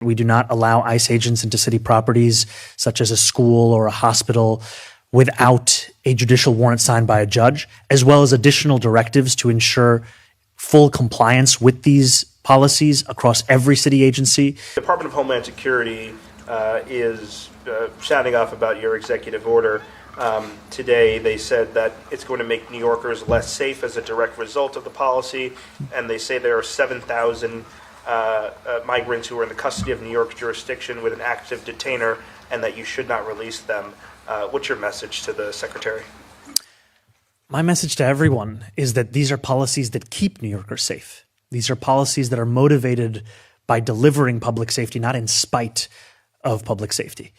We do not allow ICE agents into city properties, such as a school or a hospital, without a judicial warrant signed by a judge, as well as additional directives to ensure full compliance with these policies across every city agency. The Department of Homeland Security is sounding off about your executive order. Today they said that it's going to make New Yorkers less safe as a direct result of the policy, and they say there are 7,000 migrants who are in the custody of New York jurisdiction with an active detainer, and that you should not release them. What's your message to the Secretary? My message to everyone is that these are policies that keep New Yorkers safe. These are policies that are motivated by delivering public safety, not in spite of public safety.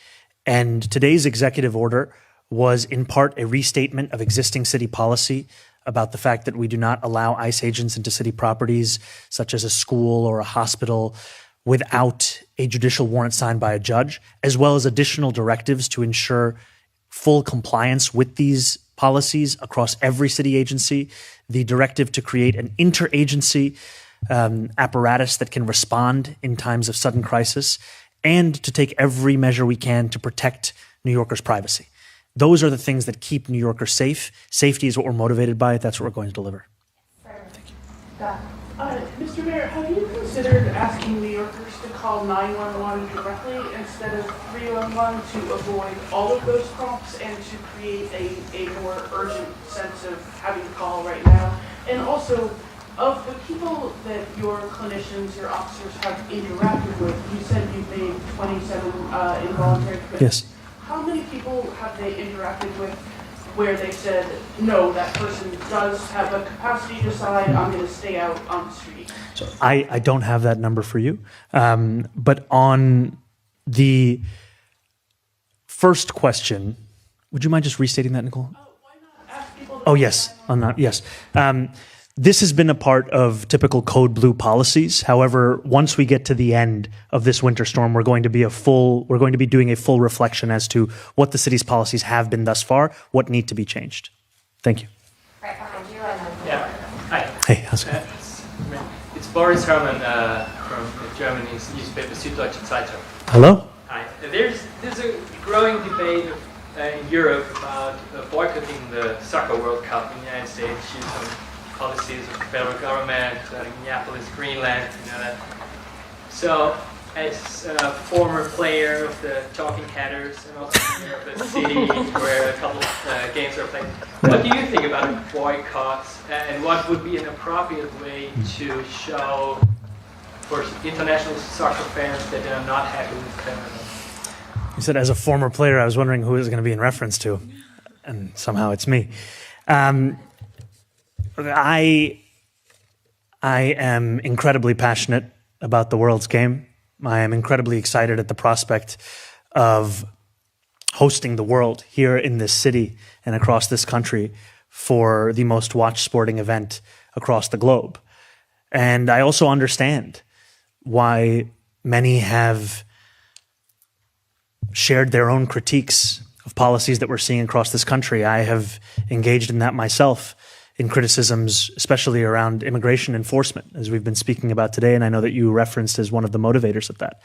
And today's executive order was in part a restatement of existing city policy about the fact that we do not allow ICE agents into city properties, such as a school or a hospital, without a judicial warrant signed by a judge, as well as additional directives to ensure full compliance with these policies across every city agency, the directive to create an interagency apparatus that can respond in times of sudden crisis, and to take every measure we can to protect New Yorkers' privacy. Those are the things that keep New Yorkers safe. Safety is what we're motivated by. That's what we're going to deliver. Thank you. Mr. Mayor, have you considered asking New Yorkers to call 911 directly instead of 311 to avoid all of those prompts and to create a more urgent sense of having to call right now? And also, of the people that your clinicians, your officers have interacted with, you said you've made 27 involuntary commitments. Yes. How many people have they interacted with where they said, no, that person does have a capacity to decide, I'm going to stay out on the street? So I don't have that number for you. But on the first question, would you mind just restating that, Nicole? Oh, why not ask people? Oh, yes. On that, yes. This has been a part of typical Code Blue policies. However, once we get to the end of this winter storm, we're going to be doing a full reflection as to what the city's policies have been thus far, what need to be changed. Thank you. Right behind you. Yeah. Hi. Hey, how's it going? It's Boris Herman from Germany's newspaper Süddeutsche Zeitung. Hello? Hi. There's a growing debate in Europe about boycotting the soccer World Cup in the United States due to some policies of the federal government, Minneapolis, Greenland, you know that. So, as a former player of the Talking Headers and also of the city where a couple of games are played, what do you think about boycotts, and what would be an appropriate way to show for international soccer fans that they are not happy with Canada? You said as a former player, I was wondering who it was going to be in reference to, and somehow it's me. I am incredibly passionate about the world's game. I am incredibly excited at the prospect of hosting the world here in this city and across this country for the most watched sporting event across the globe. And I also understand why many have shared their own critiques of policies that we're seeing across this country. I have engaged in that myself, in criticisms, especially around immigration enforcement, as we've been speaking about today, and I know that you referenced as one of the motivators of that.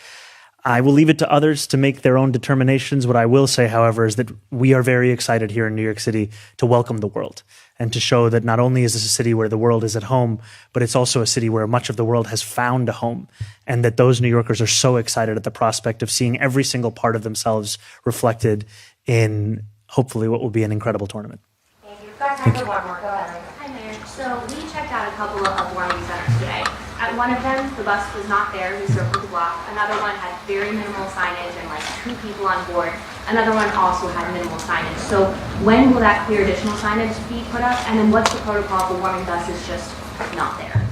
I will leave it to others to make their own determinations. What I will say, however, is that we are very excited here in New York City to welcome the world and to show that not only is this a city where the world is at home, but it's also a city where much of the world has found a home, and that those New Yorkers are so excited at the prospect of seeing every single part of themselves reflected in hopefully what will be an incredible tournament. Thank you. We've got time for one more. Go ahead. Hi, Mayor. So we checked out a couple of warming centers today. At one of them, the bus was not there. We circled the block. Another one had very minimal signage and like 2 people on board. Another one also had minimal signage. So when will that clear additional signage be put up? And then what's the protocol for warming buses just not there?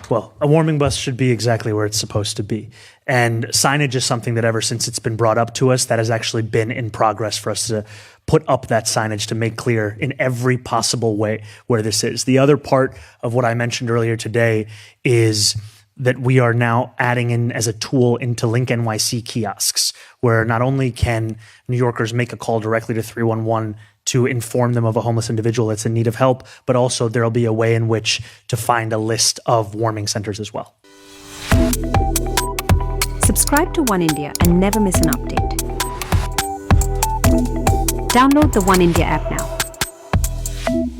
Well, a warming bus should be exactly where it's supposed to be. And signage is something that ever since it's been brought up to us, that has actually been in progress for us to put up that signage to make clear in every possible way where this is. The other part of what I mentioned earlier today is that we are now adding in as a tool into Link NYC kiosks, where not only can New Yorkers make a call directly to 311 to inform them of a homeless individual that's in need of help, but also there'll be a way in which to find a list of warming centers as well. Subscribe to One India and never miss an update. Download the One India app now.